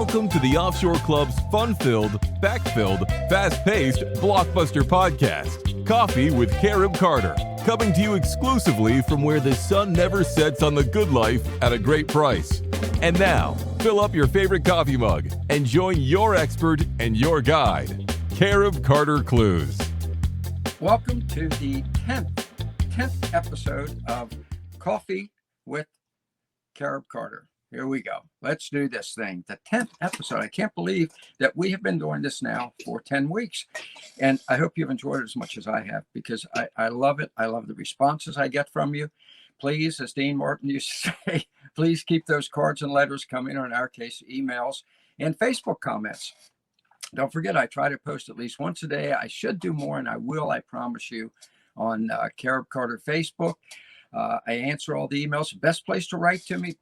Welcome to the Offshore Club's fun-filled, fact-filled, fast-paced, blockbuster podcast, Coffee with Carib Carter, coming to you exclusively from where the sun never sets on the good life at a great price. And now, fill up your favorite coffee mug and join your expert and your guide, Carib Carter Clews. Welcome to the 10th episode of Coffee with Carib Carter. Here we go. Let's do this thing. The 10th episode. I can't believe that we have been doing this now for 10 weeks. And I hope you've enjoyed it as much as I have, because I love it. I love the responses I get from you. Please, as Dean Martin used to say, please keep those cards and letters coming, or in our case, emails and Facebook comments. Don't forget, I try to post at least once a day. I should do more, and I will, I promise you, on Carib Carter Facebook. I answer all the emails. Best place to write to me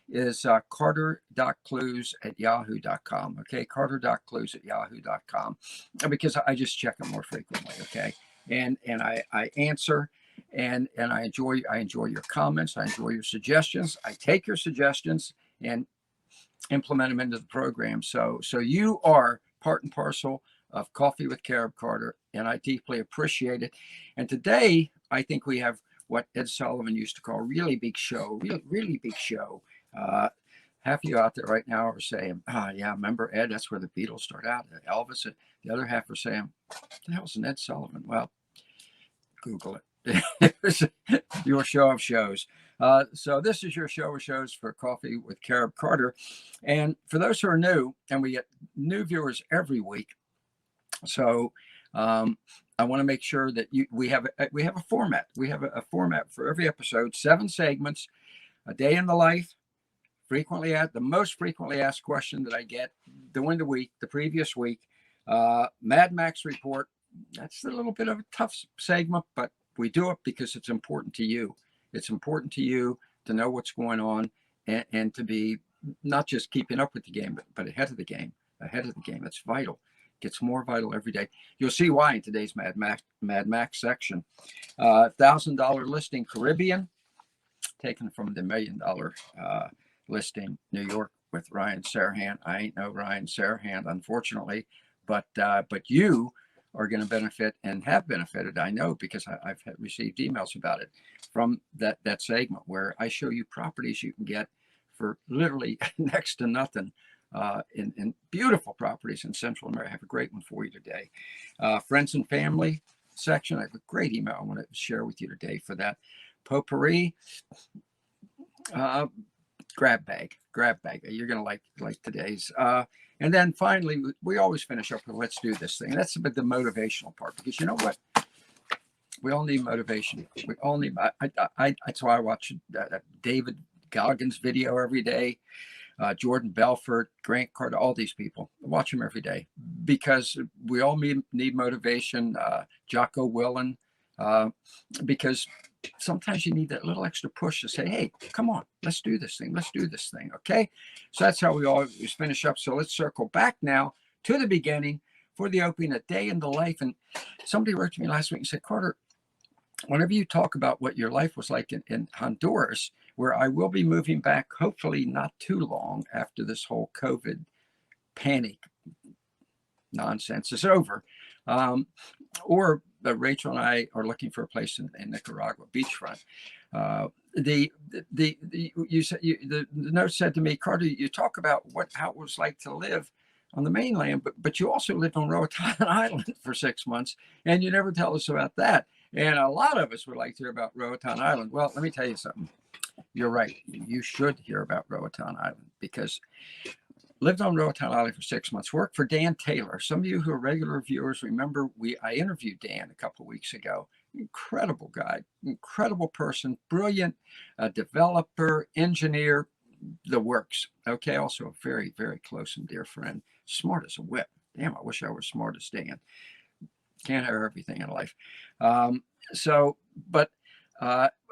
is carter.clews@yahoo.com. Okay, carter.clews@yahoo.com, because I just check them more frequently. Okay, and I answer, and I enjoy your comments. I enjoy your suggestions. I take your suggestions and implement them into the program. So you are part and parcel of Coffee with Carib Carter, and I deeply appreciate it. And today, I think we have what Ed Sullivan used to call really big show, really big show. Half of you out there right now are saying, yeah, remember Ed? That's where the Beatles start out. Elvis. The other half are saying, what the hell's an Ed Sullivan? Well, Google it. It's your show of shows. So this is your show of shows for Coffee with Carib Carter. And for those who are new, and we get new viewers every week, so I want to make sure that we have a format. We have a format for every episode, 7 segments, a day in the life, the most frequently asked question that I get during the week, the previous week, Mad Max report. That's a little bit of a tough segment, but we do it because it's important to you. It's important to you to know what's going on, and to be not just keeping up with the game, but ahead of the game. That's vital. Gets more vital every day. You'll see why in today's Mad Max section. $1,000 listing Caribbean, taken from the $1 million listing New York with Ryan Serhant. I ain't no Ryan Serhant, unfortunately, but you are going to benefit, and have benefited, I know, because I've received emails about it from that segment where I show you properties you can get for literally next to nothing. In beautiful properties in Central America. I have a great one for you today. Friends and family section. I have a great email I want to share with you today for that. Potpourri, grab bag. You're going to like today's. And then finally, we always finish up with let's do this thing. That's a bit the motivational part, because you know what? We all need motivation. We all need. That's why I watch David Goggins' video every day. Jordan Belfort, Grant Carter, all these people. I watch them every day because we all need motivation. Jocko Willem, because sometimes you need that little extra push to say, hey, come on, let's do this thing. Okay. So that's how we always finish up. So let's circle back now to the beginning for the opening, a day in the life. And somebody wrote to me last week and said, Carter, whenever you talk about what your life was like in Honduras, where I will be moving back, hopefully not too long after this whole COVID panic nonsense is over, or Rachel and I are looking for a place in Nicaragua beachfront. The note said to me, Carter, you talk about how it was like to live on the mainland, but you also lived on Roatan Island for 6 months, and you never tell us about that. And a lot of us would like to hear about Roatan Island. Well, let me tell you something. You're right. You should hear about Roatan Island, because lived on Roatan Island for 6 months. Worked for Dan Taylor. Some of you who are regular viewers remember I interviewed Dan a couple of weeks ago. Incredible guy, incredible person, brilliant developer, engineer, the works. Okay, also a very, very close and dear friend. Smart as a whip. Damn, I wish I were smart as Dan. Can't have everything in life.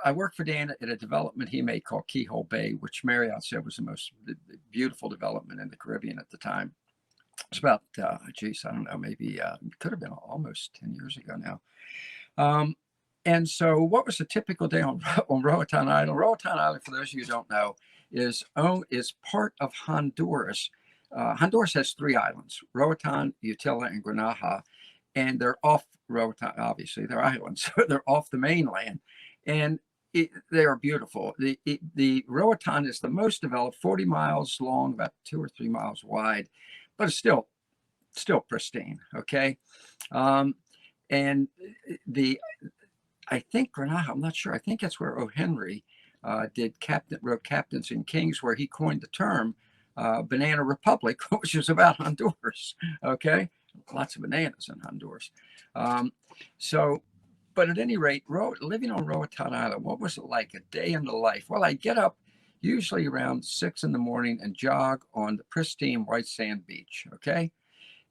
I worked for Dan at a development he made called Keyhole Bay, which Marriott said was the most beautiful development in the Caribbean at the time. It's about, I don't know, maybe it could have been almost 10 years ago now. And so what was a typical day on Roatan Island? Roatan Island, for those of you who don't know, is part of Honduras. Honduras has 3 islands: Roatan, Utila, and Granaja, and they're off Roatan. Obviously, they're islands, so they're off the mainland, and they are beautiful. The Roatan is the most developed, 40 miles long, about 2 or 3 miles wide, but it's still pristine. Okay, and the I think Granaja, I'm not sure. I think that's where O. Henry wrote Captains and Kings, where he coined the term Banana Republic, which is about Honduras. Okay, lots of bananas in Honduras. Um, so, but at any rate, living on Roatan Island, what was it like? A day in the life? Well, I get up usually around 6 in the morning and jog on the pristine white sand beach. Okay.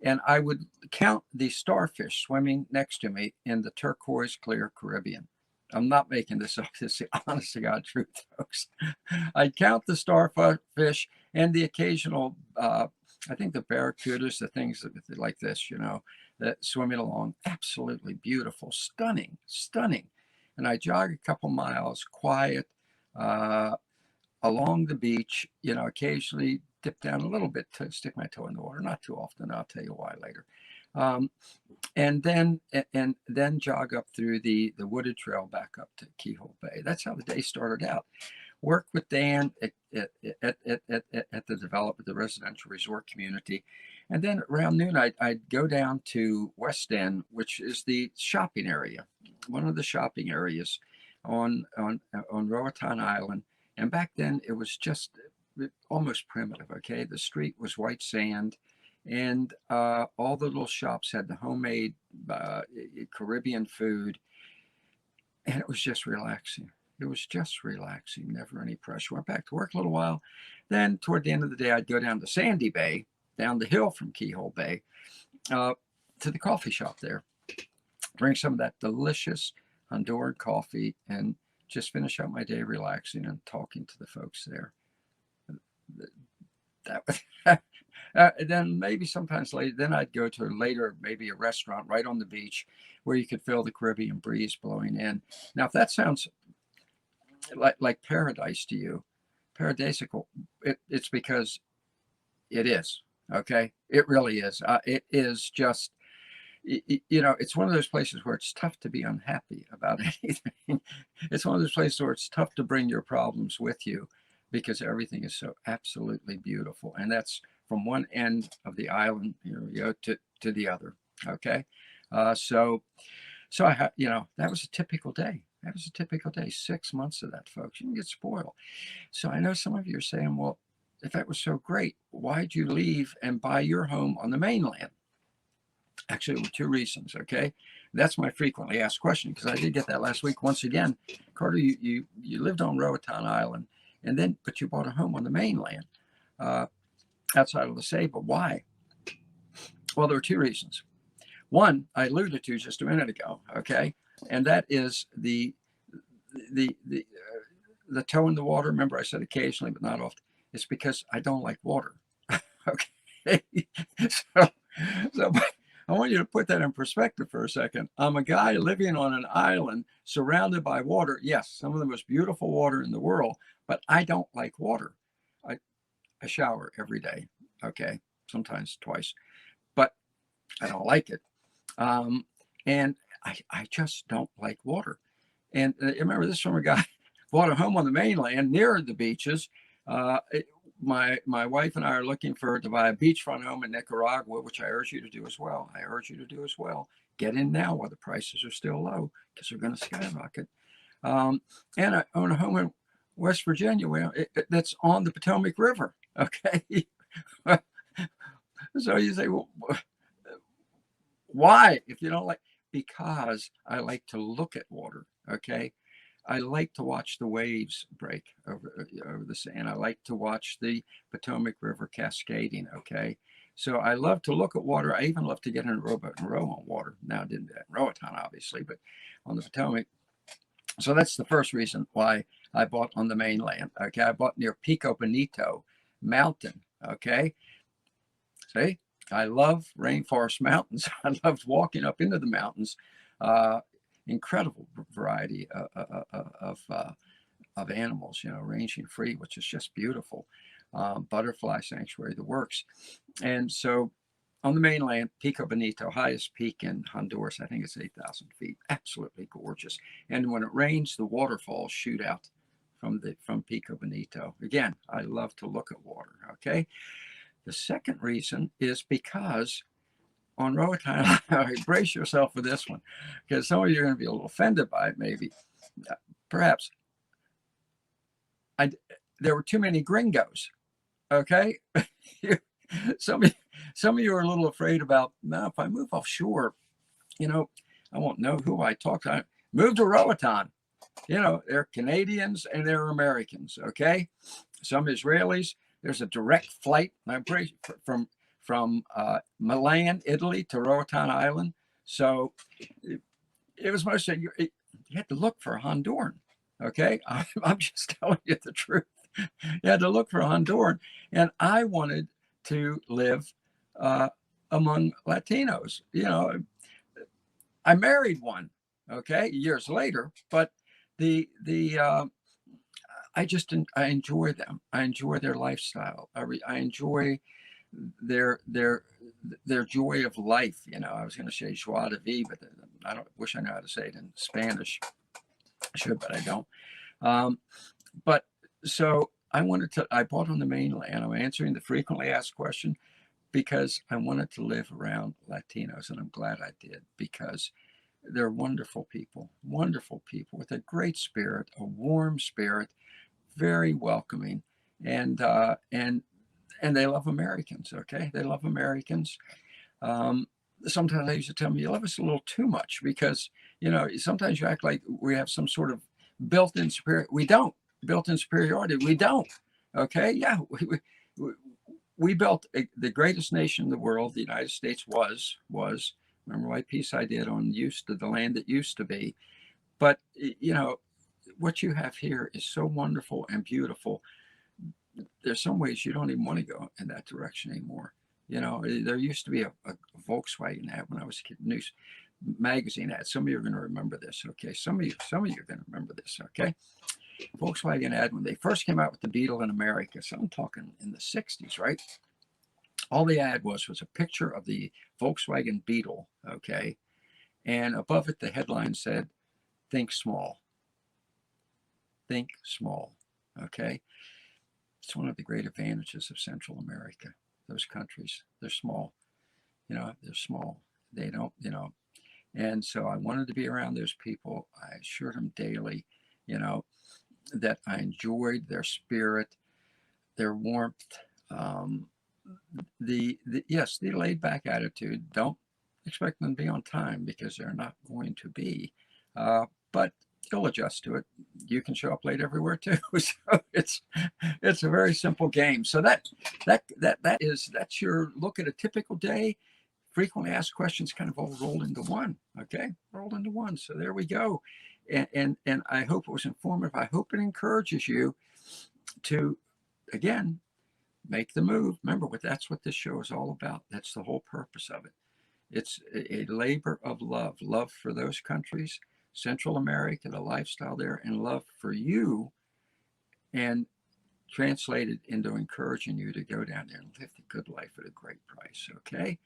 And I would count the starfish swimming next to me in the turquoise clear Caribbean. I'm not making this up. This is the honest to God truth, folks. I'd count the starfish and the occasional, I think the barracudas, the things like this, that swimming along. Absolutely beautiful, stunning, stunning. And I jog a couple miles, quiet, along the beach, occasionally dip down a little bit to stick my toe in the water, not too often. I'll tell you why later. And then jog up through the wooded trail back up to Keyhole Bay. That's how the day started out. Work with Dan at the development, the residential resort community. And then around noon, I'd go down to West End, which is the shopping area, one of the shopping areas on Roatan Island. And back then it was just almost primitive. Okay. The street was white sand, and all the little shops had the homemade Caribbean food. And it was just relaxing. It was just relaxing, never any pressure. Went back to work a little while. Then toward the end of the day, I'd go down to Sandy Bay, down the hill from Keyhole Bay, to the coffee shop there, drink some of that delicious Honduran coffee, and just finish out my day relaxing and talking to the folks there. That was, then maybe sometimes later, then I'd go to maybe a restaurant right on the beach where you could feel the Caribbean breeze blowing in. Now, if that sounds like paradise to you, paradisical, it's because it is. Okay, it really is. It is just, it's one of those places where it's tough to be unhappy about anything. It's one of those places where it's tough to bring your problems with you, because everything is so absolutely beautiful. And that's from one end of the island, to the other. Okay. So I, that was a typical day. That was a typical day. 6 months of that, folks. You can get spoiled. So I know some of you are saying, well, if that was so great, why'd you leave and buy your home on the mainland? Actually, there were 2 reasons. Okay. That's my frequently asked question, because I did get that last week. Once again, Carter, you lived on Roatan Island, but you bought a home on the mainland, outside of the Saba. Why? Well, there were 2 reasons. One, I alluded to just a minute ago. Okay. And that is the toe in the water. Remember, I said occasionally, but not often. It's because I don't like water. Okay. So I want you to put that in perspective for a second. I'm a guy living on an island surrounded by water. Yes, some of the most beautiful water in the world, but I don't like water. I shower every day. Okay. Sometimes twice, but I don't like it. And I just don't like water. And remember, this from a guy bought a home on the mainland near the beaches. My wife and I are looking to buy a beachfront home in Nicaragua, which I urge you to do as well. Get in now while the prices are still low, because they're going to skyrocket. And I own a home in West Virginia that's on the Potomac River. Okay. So you say, well, why? If you don't like, because I like to look at water. Okay. I like to watch the waves break over the sand. I like to watch the Potomac River cascading. Okay. So I love to look at water. I even love to get in a rowboat and row on water. Now, I didn't do that in Roatan, obviously, but on the Potomac. So that's the first reason why I bought on the mainland. Okay. I bought near Pico Bonito Mountain. Okay. See, I love rainforest mountains. I loved walking up into the mountains. Incredible variety of animals, you know, ranging free, which is just beautiful. Butterfly sanctuary, the works. And so on the mainland, Pico Bonito, highest peak in Honduras, I think it's 8,000 feet, absolutely gorgeous. And when it rains, the waterfalls shoot out from Pico Bonito. Again, I love to look at water, okay? The second reason is because on Roatan, brace yourself for this one, because some of you are going to be a little offended by it, maybe. Perhaps. There were too many gringos, okay? some of you are a little afraid about, now if I move offshore, you know, I won't know who I talk to. Move to Roatan. You know, they're Canadians and they're Americans, okay? Some Israelis. There's a direct flight from Milan, Italy to Roatan Island. So it was mostly, you had to look for a Honduran, okay? I'm just telling you the truth. You had to look for a Honduran. And I wanted to live among Latinos. You know, I married one, okay, years later, but I enjoy them. I enjoy their lifestyle. I enjoy their joy of life. You know, I was going to say joie de vivre, but I don't wish I knew how to say it in Spanish. I should, but I don't. But so I bought on the mainland. I'm answering the frequently asked question because I wanted to live around Latinos, and I'm glad I did, because they're wonderful people with a great spirit, a warm spirit, very welcoming, and they love Americans. Okay, they love Americans. Sometimes they used to tell me, "You love us a little too much," because, you know, sometimes you act like we have some sort of built-in superiority. We don't. Built-in superiority. We don't. Okay, yeah, we built the greatest nation in the world. The United States was. Remember my piece I did on the land that used to be. But, you know, what you have here is so wonderful and beautiful. There's some ways you don't even want to go in that direction anymore. You know, there used to be a Volkswagen ad when I was a kid, news magazine ad. Some of you are going to remember this, okay? Some of you are going to remember this, okay? Volkswagen ad, when they first came out with the Beetle in America, so I'm talking in the 60s, right? All the ad was a picture of the Volkswagen Beetle, okay? And above it, the headline said, "Think small." Think small, okay? It's one of the great advantages of Central America. Those countries, they're small. You know, they're small. They don't, you know. And so I wanted to be around those people. I assured them daily, you know, that I enjoyed their spirit, their warmth, the laid back attitude. Don't expect them to be on time, because they're not going to be, but they'll adjust to it. You can show up late everywhere too. So it's a very simple game. So that's your look at a typical day. Frequently asked questions kind of all rolled into one. Okay, rolled into one. So there we go. And I hope it was informative. I hope it encourages you to, again, make the move. Remember, that's what this show is all about. That's the whole purpose of it. It's a labor of love for those countries, Central America, the lifestyle there, and love for you, and translated into encouraging you to go down there and live the good life at a great price. Okay.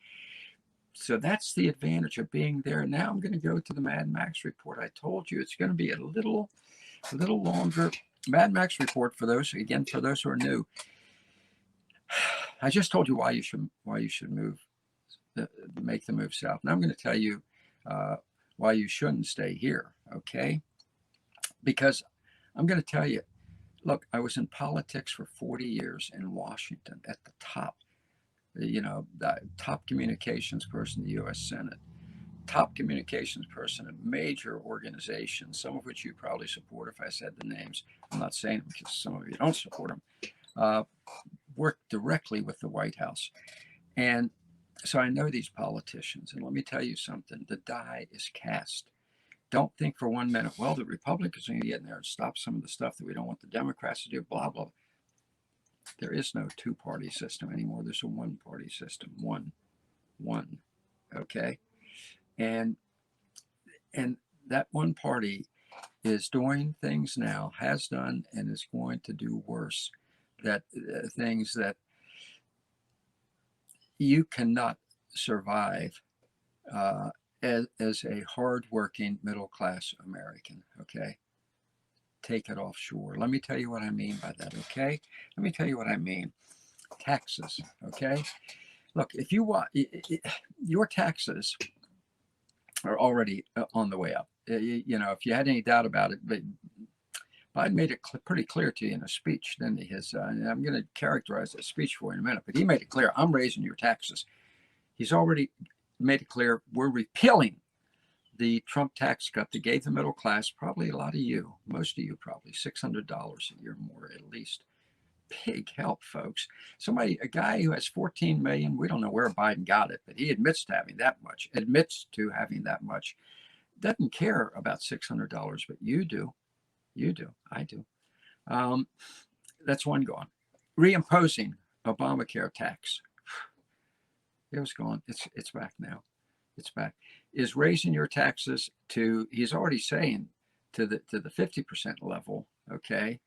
So that's the advantage of being there. Now I'm going to go to the Mad Max report. I told you it's going to be a little longer. Mad Max report, for those who are new. I just told you why you should move, make the move south. Now I'm going to tell you why you shouldn't stay here. Okay, because I'm going to tell you. Look, I was in politics for 40 years in Washington at the top. You know, the top communications person in the U.S. Senate, top communications person in major organizations, some of which you probably support if I said the names. I'm not saying them because some of you don't support them. Work directly with the White House. And so I know these politicians. And let me tell you something. The die is cast. Don't think for 1 minute, well, the Republicans are going to get in there and stop some of the stuff that we don't want the Democrats to do, blah, blah. There is no two-party system anymore. There's a one-party system. One. Okay? And that one party is doing things now, has done, and is going to do worse. That things that you cannot survive as a hardworking middle-class American. Okay, take it offshore. Let me tell you what I mean by that. Okay, let me tell you what I mean. Taxes. Okay, look, if you want, your taxes are already on the way up. You know, if you had any doubt about it, but Biden made it pretty clear to you in a speech, didn't he? I'm going to characterize that speech for you in a minute, but he made it clear, I'm raising your taxes. He's already made it clear we're repealing the Trump tax cut that gave the middle class, probably a lot of you, most of you probably, $600 a year more at least. Big help, folks. A guy who has 14 million, we don't know where Biden got it, but he admits to having that much, doesn't care about $600, but you do. You do. I do. That's one gone. Reimposing Obamacare tax. It was gone. It's back now. It's back. Is raising your taxes to, he's already saying, to the 50% level. Okay.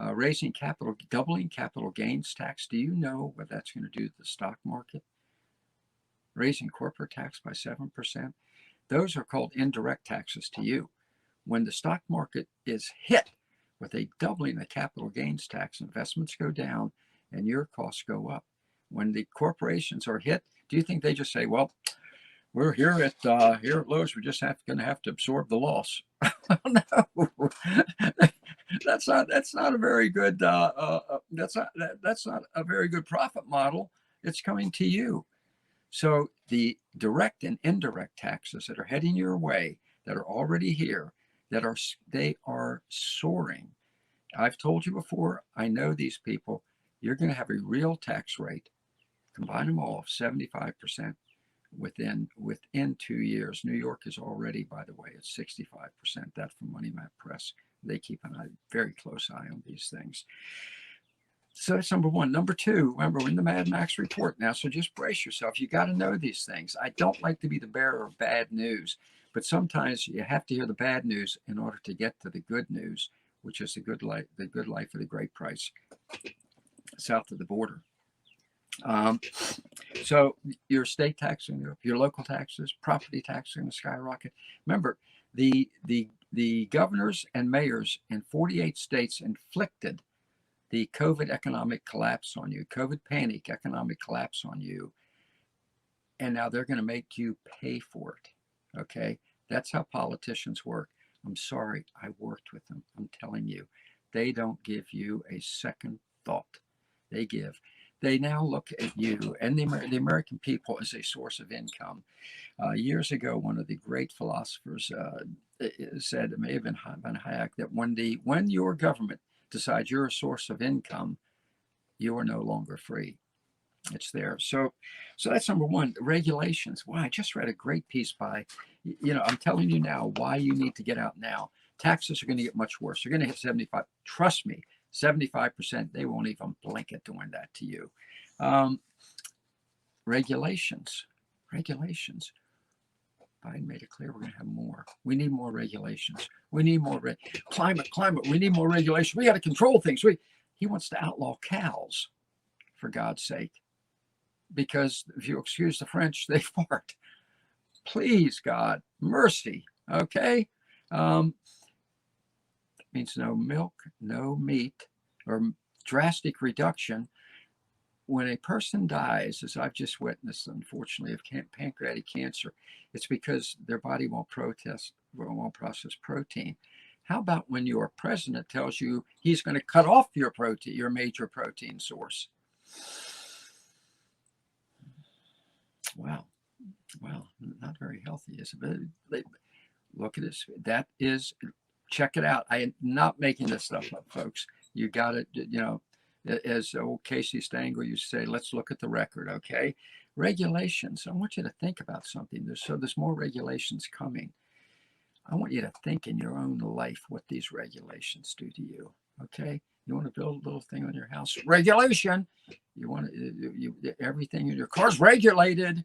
Raising capital, doubling capital gains tax. Do you know what that's going to do to the stock market? Raising corporate tax by 7%. Those are called indirect taxes to you. When the stock market is hit with a doubling of capital gains tax, investments go down and your costs go up. When the corporations are hit, do you think they just say, well, we're here at Lowe's, we're just going to have to absorb the loss? No, that's not a very good that's not a very good profit model. It's coming to you. So the direct and indirect taxes that are heading your way, that are already here, they are soaring. I've told you before, I know these people. You're going to have a real tax rate, combine them all, 75% within 2 years. New York is already, by the way, at 65%. That from Money Map Press. They keep a very close eye on these things. So that's number one. Number two, remember, we're in the Mad Max report now, so just brace yourself. You got to know these things. I don't like to be the bearer of bad news, but sometimes you have to hear the bad news in order to get to the good news, which is the good life at a great price south of the border. So your state tax, your local taxes, property tax are going to skyrocket. Remember, the governors and mayors in 48 states inflicted the COVID economic collapse on you, COVID panic economic collapse on you, and now they're going to make you pay for it. Okay, that's how politicians work. I'm sorry, I worked with them. I'm telling you, they don't give you a second thought. They now look at you and the American people as a source of income. Years ago, one of the great philosophers said, it may have been Hayek, that when your government decides you're a source of income, you are no longer free. It's there. So that's number one. Regulations. Wow, I just read a great piece by, I'm telling you now why you need to get out now. Taxes are going to get much worse. They're going to hit 75. Trust me, 75%. They won't even blink at doing that to you. Regulations. Biden made it clear we're going to have more. We need more regulations. We need more climate. We need more regulation. We got to control things. He wants to outlaw cows, for God's sake, because if you excuse the French, they fart. Please, God, mercy. Okay, means no milk, no meat, or drastic reduction. When a person dies, as I've just witnessed, unfortunately, of pancreatic cancer, it's because their body won't process protein. How about when your president tells you he's going to cut off your protein, your major protein source? Wow, not very healthy, is it? Look at this. That is, check it out. I am not making this stuff up, folks. You got it, as old Casey Stengel used to say, let's look at the record, okay? Regulations. I want you to think about something. There's more regulations coming. I want you to think in your own life what these regulations do to you, okay? You want to build a little thing on your house? Regulation. You want everything in your car's regulated.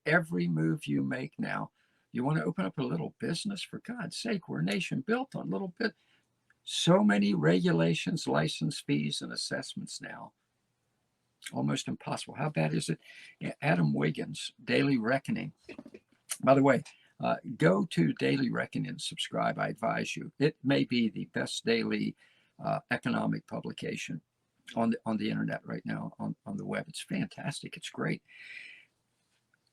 Every move you make now, You want to open up a little business? For God's sake, we're a nation built on little bit. So many regulations, license fees, and assessments now. Almost impossible. How bad is it? Adam Wiggins, Daily Reckoning. By the way, go to Daily Reckoning and subscribe. I advise you. It may be the best daily economic publication on the internet right now, on the web. It's fantastic. It's great.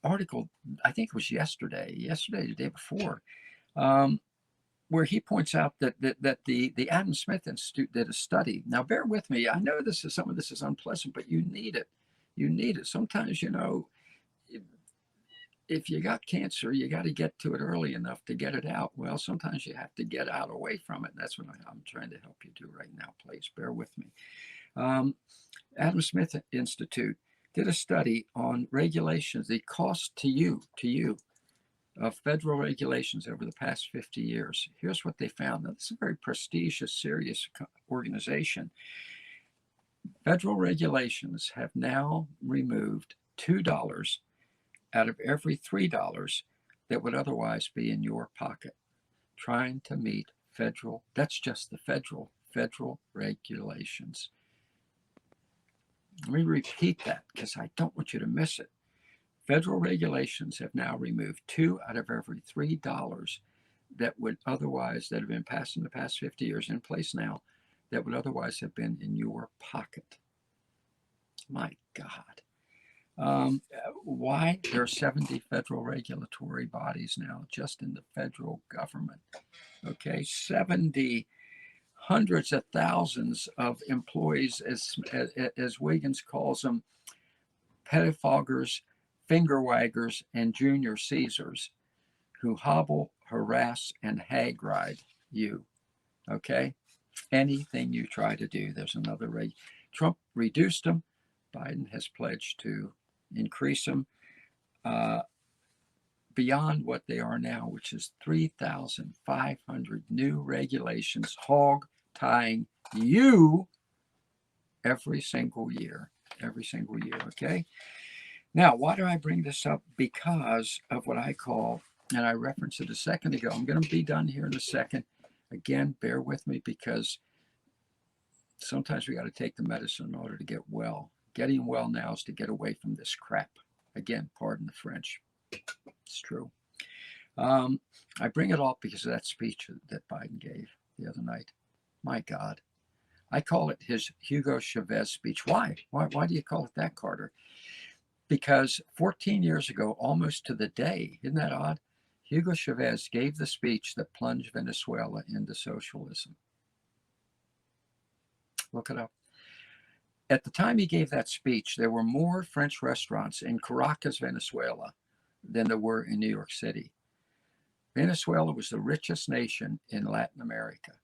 Article, I think it was yesterday, the day before, where he points out that the Adam Smith Institute did a study. Now, bear with me. I know some of this is unpleasant, but you need it. You need it. Sometimes, if you got cancer, you got to get to it early enough to get it out. Well, sometimes you have to get out away from it. That's what I'm trying to help you do right now. Please bear with me. Adam Smith Institute did a study on regulations, the cost to you of federal regulations over the past 50 years. Here's what they found. Now, this is a very prestigious, serious organization. Federal regulations have now removed $2 out of every $3 that would otherwise be in your pocket, trying to meet that's just the federal regulations. Let me repeat that because I don't want you to miss it. Federal regulations have now removed $2 out of every $3 that have been passed in the past 50 years, in place now, that would otherwise have been in your pocket. My God. Why? There are 70 federal regulatory bodies now just in the federal government. Okay, 70. Hundreds of thousands of employees, as Wiggins calls them, pettifoggers, finger waggers, and junior Caesars, who hobble, harass, and hag ride you. Okay? Anything you try to do, there's another rate. Trump reduced them. Biden has pledged to increase them beyond what they are now, which is 3,500 new regulations, hog tying you every single year, okay? Now, why do I bring this up? Because of what I call, and I referenced it a second ago, I'm going to be done here in a second. Again, bear with me because sometimes we got to take the medicine in order to get well. Getting well now is to get away from this crap. Again, pardon the French. It's true. I bring it up because of that speech that Biden gave the other night. My God. I call it his Hugo Chavez speech. Why? Why do you call it that, Carter? Because 14 years ago, almost to the day, isn't that odd? Hugo Chavez gave the speech that plunged Venezuela into socialism. Look it up. At the time he gave that speech, there were more French restaurants in Caracas, Venezuela, than there were in New York City. Venezuela was the richest nation in Latin America.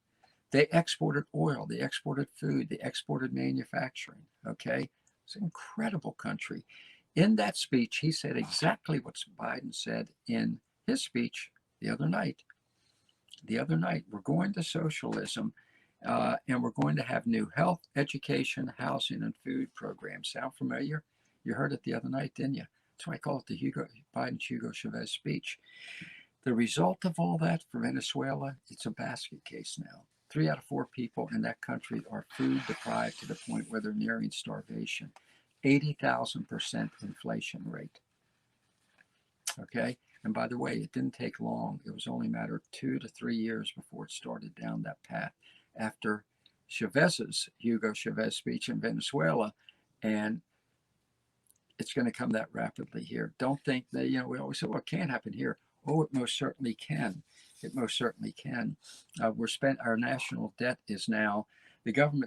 They exported oil, they exported food, they exported manufacturing, okay? It's an incredible country. In that speech, he said exactly what Biden said in his speech the other night. We're going to socialism, and we're going to have new health, education, housing, and food programs. Sound familiar? You heard it the other night, didn't you? That's why I call it the Biden's Hugo Chavez speech. The result of all that for Venezuela, it's a basket case now. 3 out of 4 people in that country are food deprived to the point where they're nearing starvation. 80,000% inflation rate. Okay? And by the way, it didn't take long. It was only a matter of 2 to 3 years before it started down that path after Hugo Chavez speech in Venezuela. And it's going to come that rapidly here. Don't think that, we always say, well, it can't happen here. Oh, it most certainly can. It most certainly can. Our national debt is now,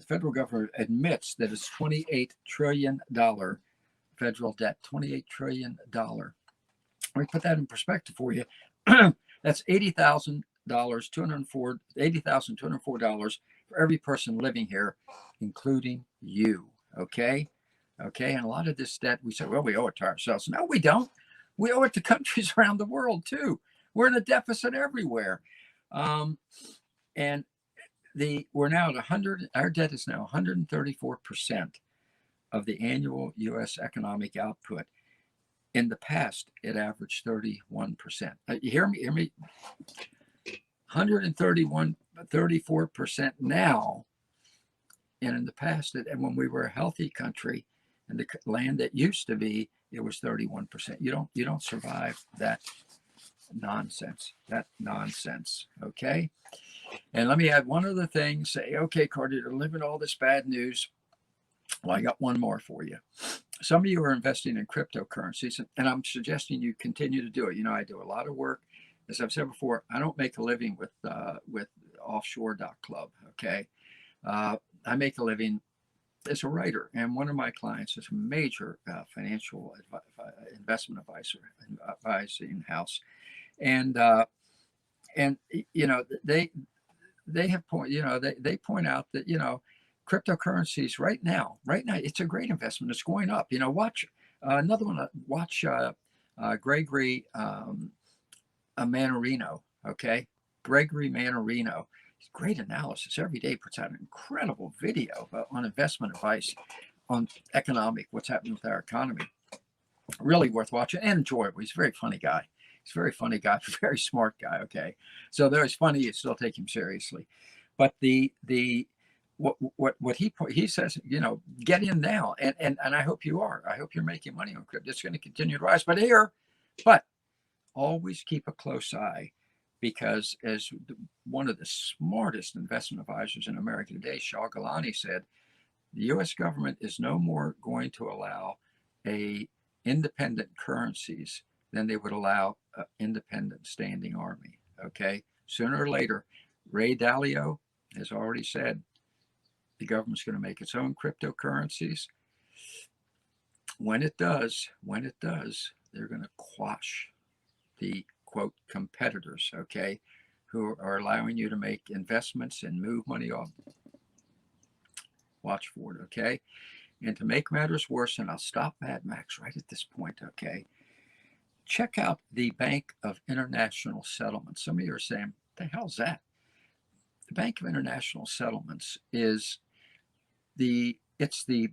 federal government admits that it's $28 trillion federal debt, $28 trillion. Let me put that in perspective for you. That's $80,204 for every person living here, including you. Okay? Okay, and a lot of this debt, we say, well, we owe it to ourselves. No, we don't. We owe it to countries around the world, too. We're in a deficit everywhere. And we're now at our debt is now 134% of the annual U.S. economic output. In the past, it averaged 31%. You hear me? Hear me? 131, 34% now. And in the past, and when we were a healthy country, and the land that used to be, it was 31%. You don't survive that nonsense. That nonsense. Okay. And let me add one other thing. Say, okay, Carter, you're living all this bad news. Well, I got one more for you. Some of you are investing in cryptocurrencies, and I'm suggesting you continue to do it. You know, I do a lot of work. As I've said before, I don't make a living with Offshore Club. Okay, I make a living as a writer, and one of my clients is a major financial investment advising house, and you know they have point you know they point out that cryptocurrencies right now it's a great investment. It's going up. Watch another one. Watch Gregory Mannarino. Okay, Gregory Mannarino. Great analysis every day. Puts out an incredible video on investment advice, on what's happening with our economy. Really worth watching and enjoyable. He's a very funny guy. He's a very funny guy, very smart guy. Okay, so though he's funny, you still take him seriously. But what he says, get in now, and I hope you are. I hope you're making money on crypto. It's going to continue to rise, but always keep a close eye, because as one of the smartest investment advisors in America today, Shah Gilani, said, the U.S. government is no more going to allow independent currencies than they would allow an independent standing army. Okay, sooner or later, Ray Dalio has already said the government's going to make its own cryptocurrencies. When it does, they're going to quash the quote competitors, okay, who are allowing you to make investments and move money off. Watch for it, okay? And to make matters worse, and I'll stop Mad Max right at this point, okay? Check out the Bank of International Settlements. Some of you are saying, what the hell's that? The Bank of International Settlements is it's the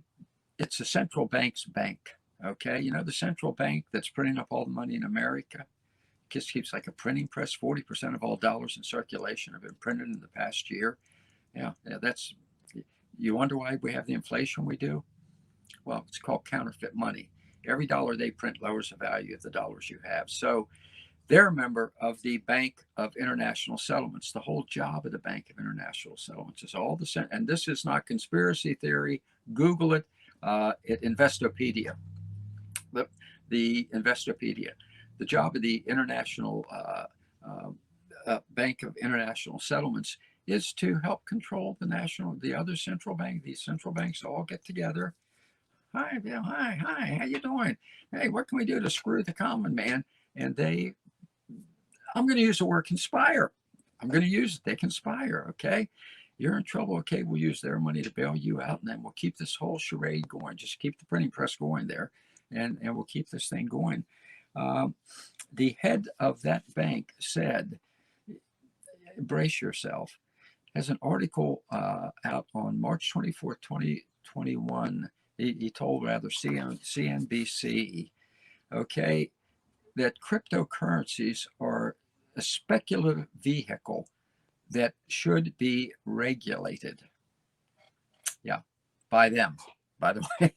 central bank's bank, okay? The central bank that's printing up all the money in America. Just keeps like a printing press. 40% of all dollars in circulation have been printed in the past year. Yeah, that's, you wonder why we have the inflation we do? Well, it's called counterfeit money. Every dollar they print lowers the value of the dollars you have. So they're a member of the Bank of International Settlements. The whole job of the Bank of International Settlements is all the, and this is not conspiracy theory. Google it. Investopedia. The Investopedia. The job of the International Bank of International Settlements is to help control the other central bank. These central banks all get together. Hi, Bill. Hi. How you doing? Hey, what can we do to screw the common man? And I'm going to use the word conspire. I'm going to use it. They conspire. Okay, you're in trouble. Okay, we'll use their money to bail you out, and then we'll keep this whole charade going. Just keep the printing press going there, and we'll keep this thing going. The head of that bank said, brace yourself, has an article out on March 24th, 2021. He told CNBC, okay, that cryptocurrencies are a speculative vehicle that should be regulated. Yeah, by them. By the way,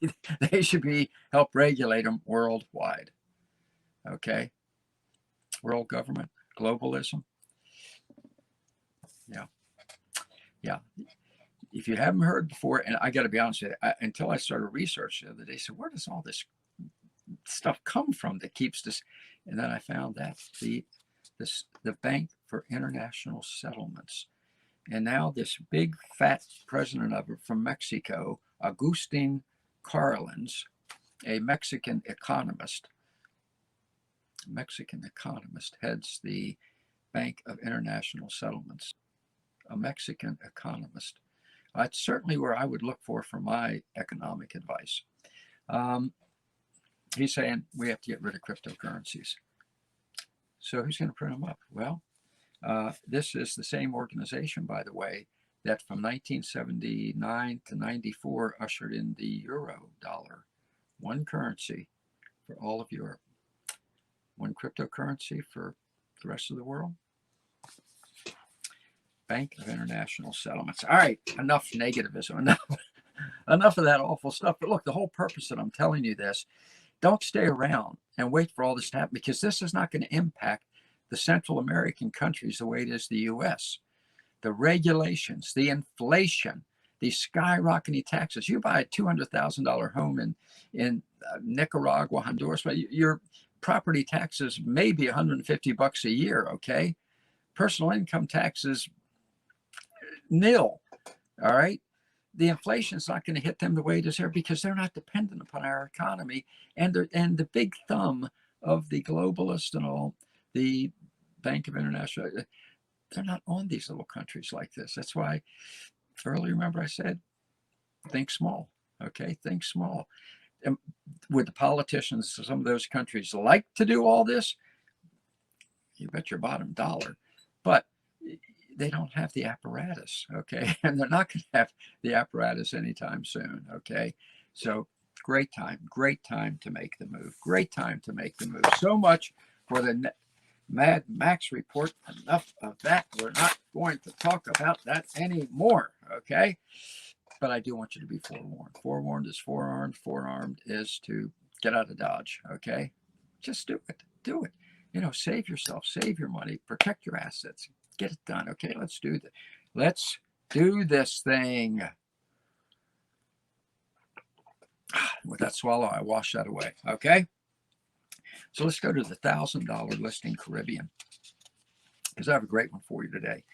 they should help regulate them worldwide. Okay, world government, globalism. Yeah. If you haven't heard before, and I got to be honest with you, until I started research the other day, so where does all this stuff come from that keeps this? And then I found that the Bank for International Settlements, and now this big fat president of it from Mexico, Agustin Carlins, a Mexican economist, heads the Bank of International Settlements. A Mexican economist. It's certainly where I would look for my economic advice. He's saying we have to get rid of cryptocurrencies. So who's going to print them up? Well, this is the same organization, by the way, that from 1979 to 94 ushered in the euro dollar, one currency for all of Europe. One cryptocurrency for the rest of the world. Bank of International Settlements. All right, enough negativism, enough of that awful stuff. But look, the whole purpose that I'm telling you this, don't stay around and wait for all this to happen, because this is not going to impact the Central American countries the way it is the U.S. The regulations, the inflation, the skyrocketing taxes. You buy a $200,000 home in Nicaragua, Honduras, but your property taxes may be $150 a year, okay? Personal income taxes, nil, all right? The inflation is not going to hit them the way it is here, because they're not dependent upon our economy. And the big thumb of the globalists and all, the Bank of International, they're not on these little countries like this. That's why earlier, remember I said, think small, okay? Think small. And would the politicians of some of those countries like to do all this? You bet your bottom dollar. But they don't have the apparatus, okay? And they're not going to have the apparatus anytime soon, okay? So great time to make the move. Great time to make the move. So much for the Mad Max report. Enough of that. We're not going to talk about that anymore, okay? But I do want you to be forewarned. Forewarned is forearmed. Forearmed is to get out of Dodge, okay? Just do it. Do it. You know, save yourself, save your money, protect your assets. Get it done, okay? Let's do this. Let's do this thing. With that swallow, I wash that away, okay? So let's go to the $1,000 listing Caribbean, because I have a great one for you today.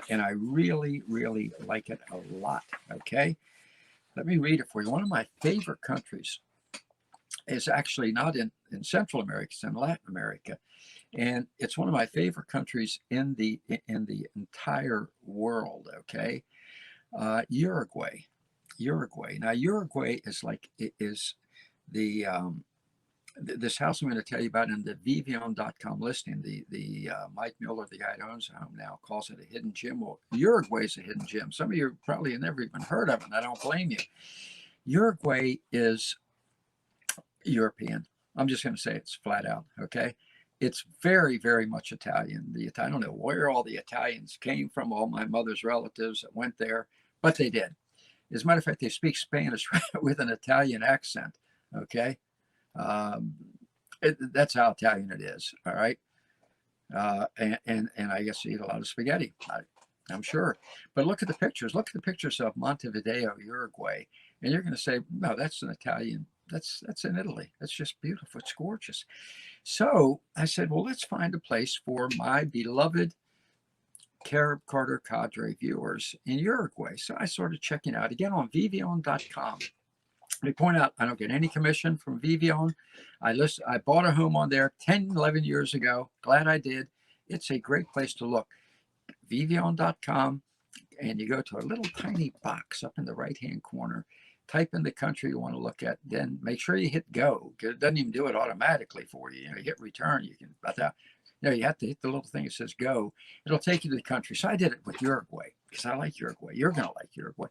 And I really, really like it a lot, okay? Let me read it for you. One of my favorite countries is actually not in Central America, it's in Latin America. And it's one of my favorite countries in the entire world, okay? Uruguay. Now, Uruguay is like, it is the this house I'm going to tell you about in the Vivian.com listing. The Mike Mueller, the guy that owns the home now, calls it a hidden gem. Well, Uruguay is a hidden gem. Some of you probably have never even heard of it, and I don't blame you. Uruguay is European. I'm just going to say it's flat out, okay? It's very, very much Italian. I don't know where all the Italians came from, all my mother's relatives that went there, but they did. As a matter of fact, they speak Spanish with an Italian accent, okay? That's how Italian it is, all right? And I guess you eat a lot of spaghetti, I'm sure. But look at the pictures. Look at the pictures of Montevideo, Uruguay, and you're going to say, no, that's an Italian. That's in Italy. That's just beautiful. It's gorgeous. So I said, well, let's find a place for my beloved Carib Carter Cadre viewers in Uruguay. So I started checking out again on Vivian.com. They point out I don't get any commission from Vivian. I bought a home on there 10, 11 years ago. Glad I did. It's a great place to look. Vivian.com, and you go to a little tiny box up in the right-hand corner. Type in the country you want to look at, then make sure you hit go. It doesn't even do it automatically for you. You know, you hit return, you can, but you have to hit the little thing that says go. It'll take you to the country. So I did it with Uruguay because I like Uruguay. You're going to like Uruguay.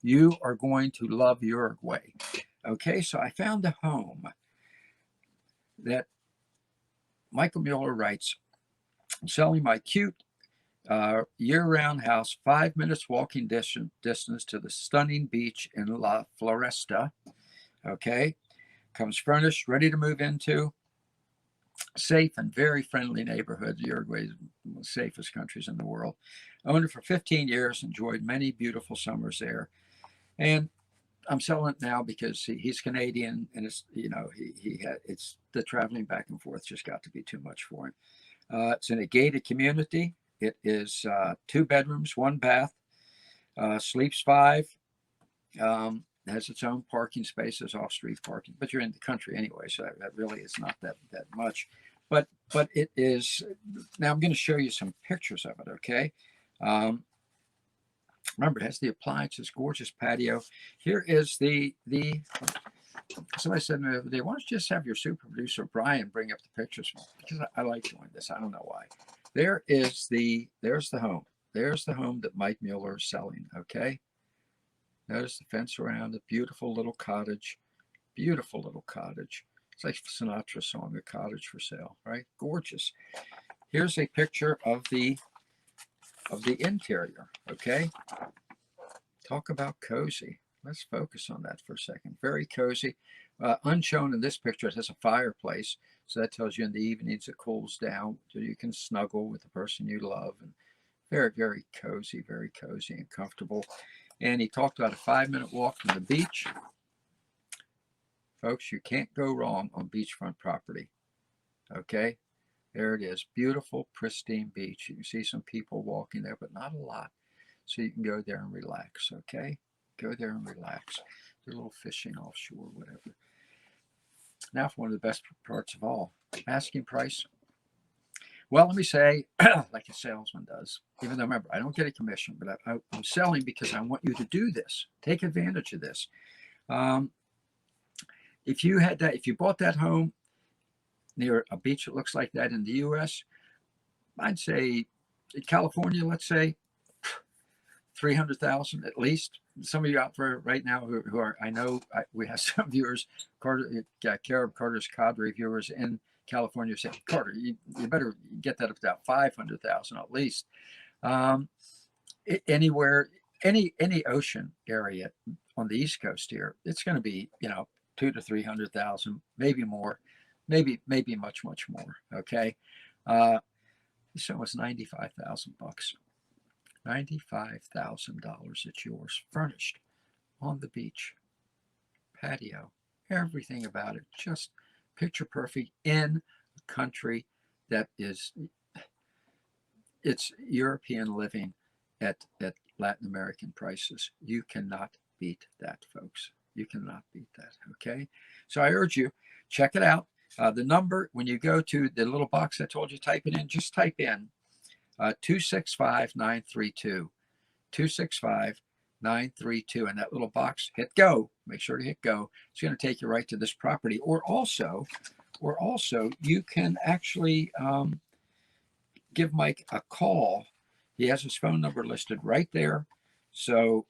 You are going to love Uruguay. Okay, so I found a home that Michael Mueller writes, I'm selling my cute year-round house, 5 minutes walking distance to the stunning beach in La Floresta. Okay, comes furnished, ready to move into. Safe and very friendly neighborhood. Uruguay is one of the safest countries in the world. Owned it for 15 years, enjoyed many beautiful summers there. And I'm selling it now because he's Canadian, and it's, you know, it's the traveling back and forth just got to be too much for him. It's in a gated community. It is 2 bedrooms, 1 bath, sleeps 5, has its own parking spaces, off-street parking, but you're in the country anyway, so that really is not that much. But it is, now I'm going to show you some pictures of it, okay? Remember, it has the appliances, gorgeous patio. Here is somebody said to me the other day, why don't you just have your super producer, Brian, bring up the pictures? Because I like doing this. I don't know why. There's the home. There's the home that Mike Mueller is selling, okay? Notice the fence around it. Beautiful little cottage. Beautiful little cottage. It's like Sinatra's song, "A Cottage for Sale," right? Gorgeous. Here's a picture of the interior. Okay, talk about cozy. Let's focus on that for a second. Very cozy. Unshown in this picture, it has a fireplace, so that tells you in the evenings it cools down, so you can snuggle with the person you love. And very cozy and comfortable. And he talked about a 5-minute walk from the beach. Folks, you can't go wrong on beachfront property. Okay, there it is. Beautiful, pristine beach. You can see some people walking there, but not a lot. So you can go there and relax. Okay, go there and relax. Do a little fishing offshore, whatever. Now for one of the best parts of all, asking price. Well, let me say, like a salesman does, even though, remember, I don't get a commission, but I'm selling because I want you to do this. Take advantage of this. If you bought that home near a beach that looks like that in the U.S., I'd say in California, let's say 300,000 at least. Some of you out there right now who are, we have some viewers, Carib Carter's cadre viewers in California saying, Carter, you better get that up to 500,000 at least. Anywhere, any ocean area on the East Coast here, it's going to be 200,000 to 300,000, maybe more, maybe much more. Okay, this one was $95,000. $95,000. It's yours, furnished, on the beach, patio, everything about it, just picture perfect in a country that is, it's European living at Latin American prices. You cannot beat that, folks. You cannot beat that. Okay, so I urge you, check it out. The number, when you go to the little box I told you, type it in. Just type in 265-932, 265-932, and that little box, hit go. Make sure to hit go. It's going to take you right to this property. Or also you can actually give Mike a call. He has his phone number listed right there, so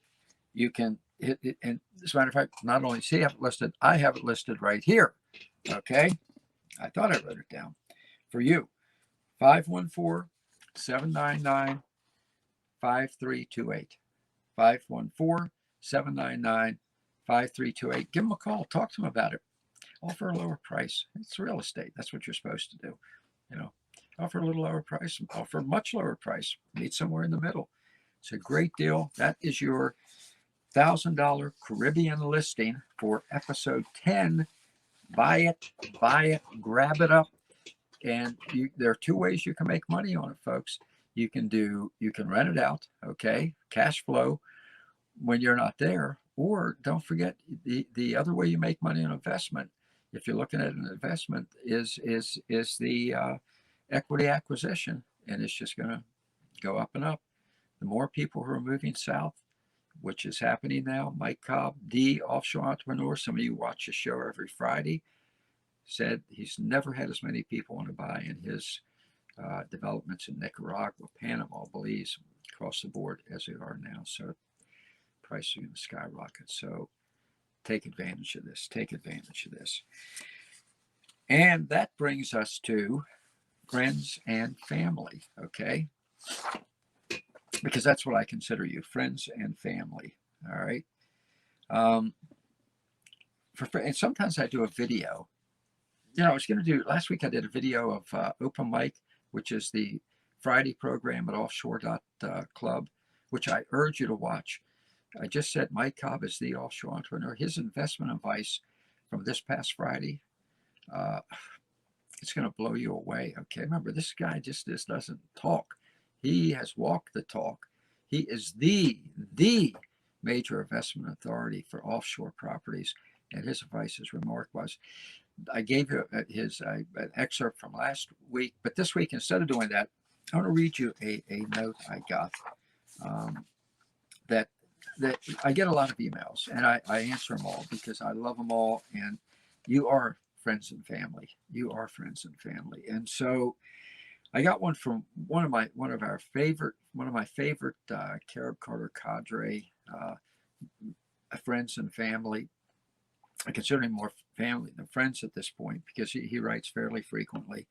you can hit it. And as a matter of fact, not only does he have it listed, I have it listed right here. Okay, I thought I wrote it down for you. 514-799-5328. 514-799-5328. Give them a call. Talk to them about it. Offer a lower price. It's real estate. That's what you're supposed to do. Offer a little lower price. Offer a much lower price. Meet somewhere in the middle. It's a great deal. That is your $1,000 Caribbean listing for episode 10. Buy it, grab it up. And there are two ways you can make money on it, folks. You can rent it out, okay, cash flow when you're not there. Or don't forget, the other way you make money on investment, if you're looking at an investment, is the equity acquisition, and it's just going to go up and up. The more people who are moving south, which is happening now. Mike Cobb, the offshore entrepreneur, some of you watch the show every Friday, said he's never had as many people want to buy in his developments in Nicaragua, Panama, Belize, across the board as they are now. So prices are going to skyrocket. So take advantage of this. Take advantage of this. And that brings us to friends and family, okay? Because that's what I consider you, friends and family, all right? And sometimes I do a video. I was going to do, last week I did a video of Open Mic, which is the Friday program at Offshore Club, which I urge you to watch. I just said Mike Cobb is the offshore entrepreneur. His investment advice from this past Friday, it's going to blow you away. Okay, remember, this guy just doesn't talk. He has walked the talk. He is the major investment authority for offshore properties, and his advice is remarkable. I gave you an excerpt from last week, but this week, instead of doing that, I want to read you a note I got that I get a lot of emails, and I answer them all because I love them all, and you are friends and family. You are friends and family. And so I got one from one of my favorite Carib Carter cadre friends and family. I consider him family, the friends at this point, because he writes fairly frequently.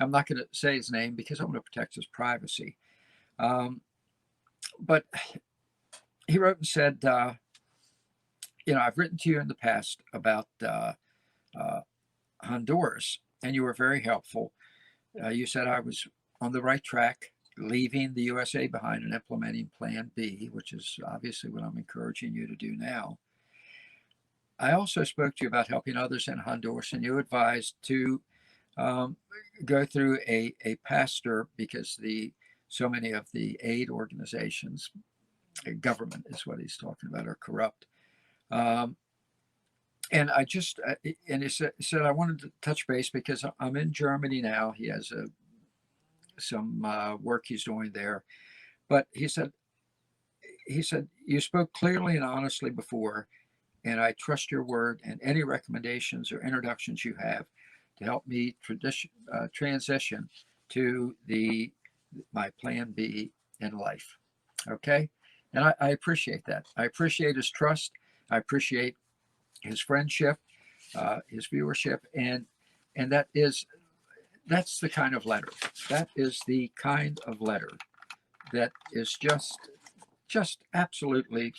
I'm not going to say his name because I want to protect his privacy. But he wrote and said, I've written to you in the past about Honduras, and you were very helpful. You said I was on the right track, leaving the USA behind and implementing Plan B, which is obviously what I'm encouraging you to do now. I also spoke to you about helping others in Honduras, and you advised to go through a pastor because so many of the aid organizations, government is what he's talking about, are corrupt. And he said I wanted to touch base because I'm in Germany now. He has some work he's doing there, but he said you spoke clearly and honestly before, and I trust your word and any recommendations or introductions you have to help me transition to my Plan B in life. Okay, and I appreciate that. I appreciate his trust. I appreciate his friendship, his viewership, and that's the kind of letter. That is the kind of letter that is just absolutely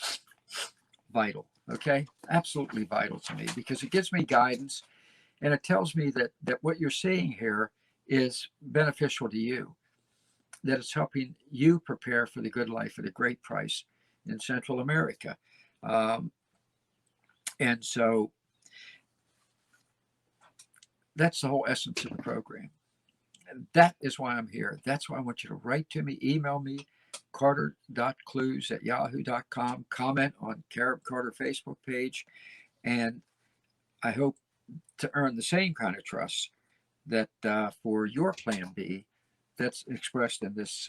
vital. Okay, absolutely vital to me because it gives me guidance and it tells me that what you're seeing here is beneficial to you, that it's helping you prepare for the good life at a great price in Central America. And so that's the whole essence of the program. And that is why I'm here. That's why I want you to write to me, email me, carter.clews@yahoo.com, comment on Carib Carter Facebook page, and I hope to earn the same kind of trust that for your Plan B that's expressed in this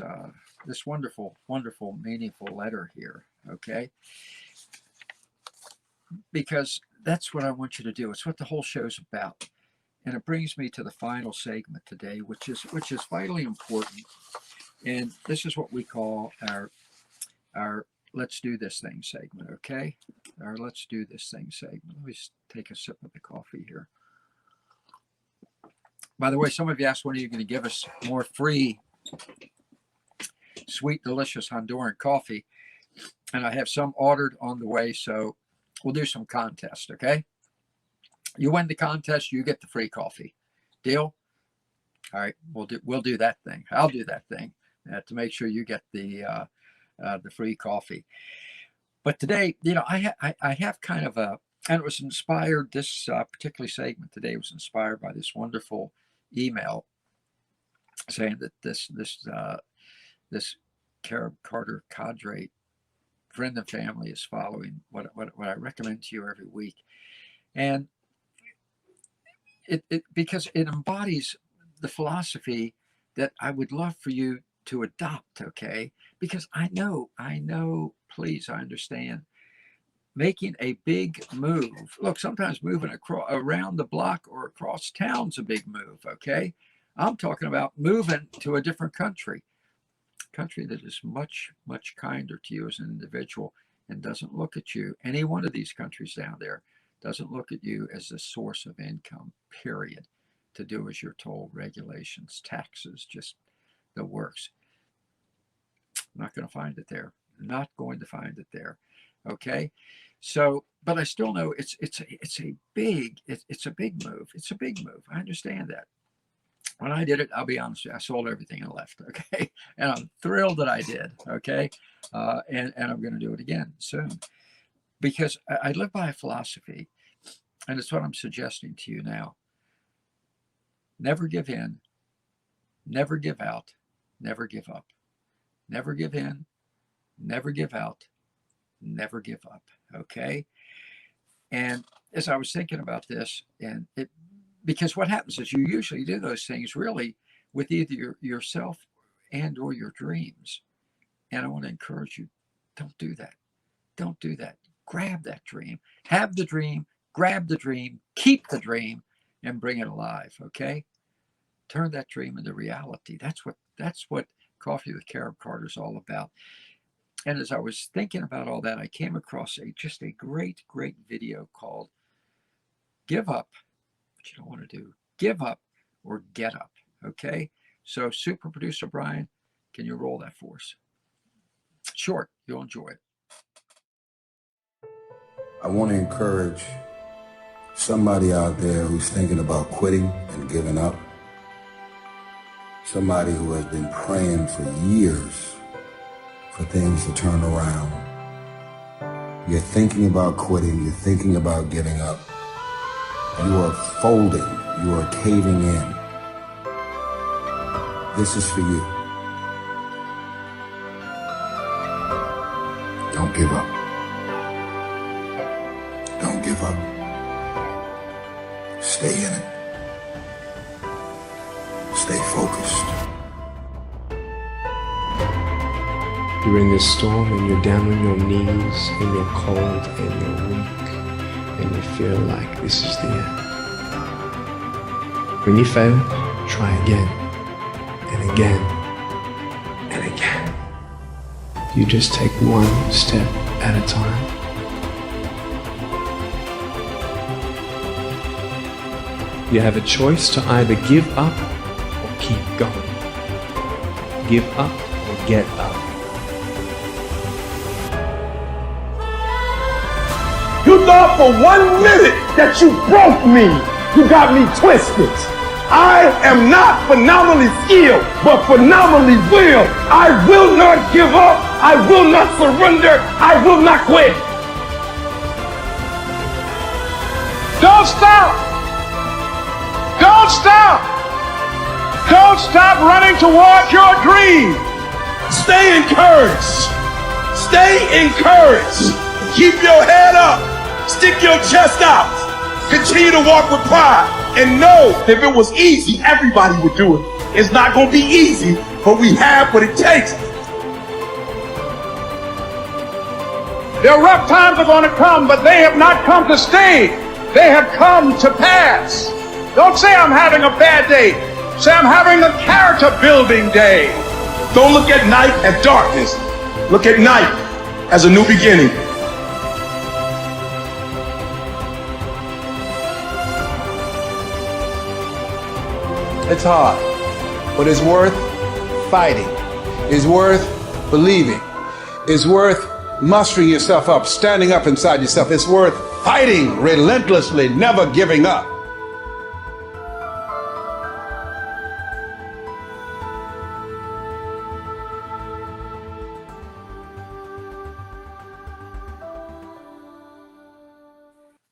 wonderful, wonderful, meaningful letter here, okay? Because that's what I want you to do. It's what the whole show's about. And it brings me to the final segment today, which is vitally important. And this is what we call our Let's Do This Thing segment, okay? Our Let's Do This Thing segment. Let me just take a sip of the coffee here. By the way, some of you asked when are you going to give us more free, sweet, delicious Honduran coffee. And I have some ordered on the way, so we'll do some contest, okay? You win the contest, you get the free coffee. Deal? All right, we'll do that thing. I'll do that thing to make sure you get the free coffee. But today, I have kind of and it was inspired. This particular segment today was inspired by this wonderful email saying that this Carib Carter cadre friend and family is following what I recommend to you every week, and it because it embodies the philosophy that I would love for you to adopt, okay? Because I know, please, I understand. Making a big move. Look, sometimes moving around the block or across town's a big move, okay? I'm talking about moving to a different country that is much, much kinder to you as an individual and doesn't look at you, any one of these countries down there, doesn't look at you as a source of income, period, to do as you're told, regulations, taxes, just the works. Not going to find it there. Not going to find it there. Okay. So, but I still know it's a big move. It's a big move. I understand that. When I did it, I'll be honest with you, I sold everything and left. Okay. And I'm thrilled that I did. Okay. And I'm going to do it again soon because I live by a philosophy, and it's what I'm suggesting to you now. Never give in, never give out, never give up. Never give in, never give out, never give up, okay? And as I was thinking about this, because what happens is you usually do those things really with either yourself and or your dreams. And I want to encourage you, don't do that. Don't do that. Grab that dream. Have the dream, grab the dream, keep the dream, and bring it alive, okay? Turn that dream into reality. That's what Coffee with Carib Carter is all about. And as I was thinking about all that, I came across just a great video called give up what you don't want to do. Give up or get up. Okay. So, super producer Brian, can you roll that for us? Short, you'll enjoy it. I want to encourage somebody out there who's thinking about quitting and giving up. Somebody who has been praying for years for things to turn around. You're thinking about quitting, you're thinking about giving up. You are folding, you are caving in. This is for you. Don't give up. Don't give up. Stay in it. Stay focused. You're in this storm and you're down on your knees and you're cold and you're weak and you feel like this is the end. When you fail, try again and again and again. You just take one step at a time. You have a choice to either give up or keep going. Give up or get up. You thought for 1 minute that you broke me. You got me twisted. I am not phenomenally skilled, but phenomenally willed. I will not give up. I will not surrender. I will not quit. Don't stop. Don't stop. Don't stop running towards your dream. Stay encouraged. Stay encouraged. Keep your head up. Stick your chest out. Continue to walk with pride. And know if it was easy, everybody would do it. It's not going to be easy, but we have what it takes. Their rough times are going to come, but they have not come to stay. They have come to pass. Don't say I'm having a bad day. Say I'm having a character building day. Don't look at night as darkness. Look at night as a new beginning. It's hard, but it's worth fighting. It's worth believing. It's worth mustering yourself up, standing up inside yourself. It's worth fighting relentlessly, never giving up.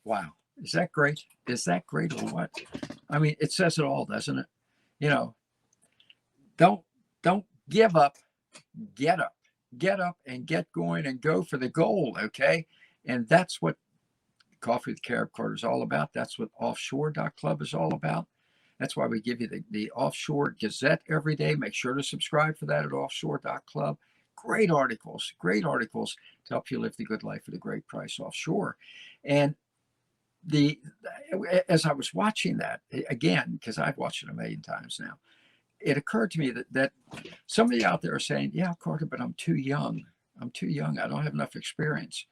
Wow. Is that great? Is that great or what? I mean, it says it all, doesn't it? You know, don't give up, get up and get going and go for the goal. Okay. And that's what Coffee with Carib Carter is all about. That's what Offshore Club is all about. That's why we give you the Offshore Gazette every day. Make sure to subscribe for that at Offshore Club. Great articles to help you live the good life at a great price offshore. And as I was watching that again, because I've watched it a million times now, it occurred to me that somebody out there is saying, yeah, Carter, but I'm too young. I don't have enough experience.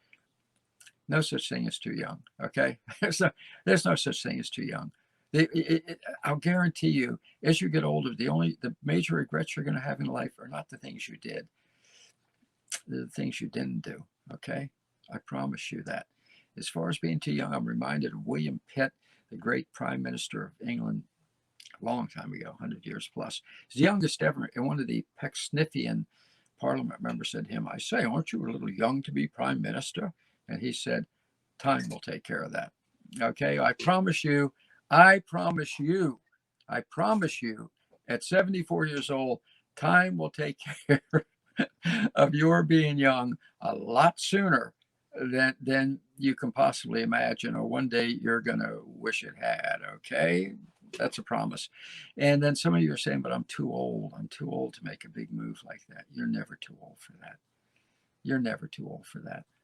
No such thing as too young. Okay. There's no such thing as too young. I'll guarantee you, as you get older, the major regrets you're going to have in life are not the things you did. They're the things you didn't do. Okay. I promise you that. As far as being too young, I'm reminded of William Pitt, the great Prime Minister of England, a long time ago, 100 years plus. He's the youngest ever. And one of the Pecksniffian Parliament members said to him, I say, aren't you a little young to be Prime Minister? And he said, time will take care of that. Okay, I promise you, at 74 years old, time will take care of your being young a lot sooner than you can possibly imagine, or one day you're going to wish it had. Okay, that's a promise. And then some of you are saying, but I'm too old to make a big move like that. You're never too old for that.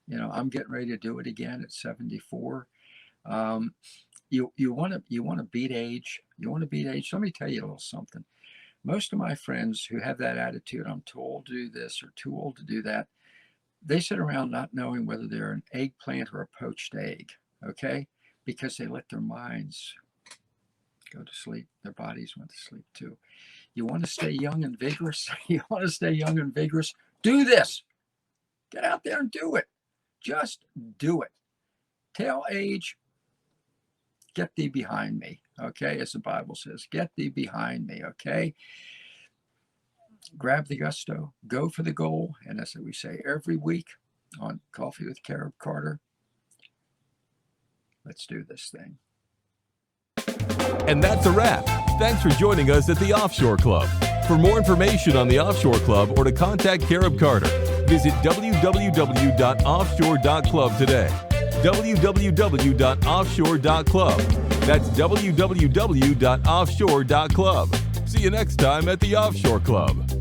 You know, I'm getting ready to do it again at 74. You want to beat age. Let me tell you a little something. Most of my friends who have that attitude, I'm too old to do this or too old to do that, they sit around not knowing whether they're an eggplant or a poached egg. Okay, because they let their minds go to sleep. Their bodies went to sleep too. You want to stay young and vigorous? You want to stay young and vigorous? Do this. Get out there and do it. Just do it. Tell age, get thee behind me, okay? As the Bible says, get thee behind me, okay? Grab the gusto, go for the goal, and as we say every week on Coffee with Carib Carter, let's do this thing. And that's a wrap. Thanks for joining us at the Offshore Club. For more information on the Offshore Club or to contact Carib Carter, visit www.offshore.club today. www.offshore.club. That's www.offshore.club. See you next time at the Offshore Club.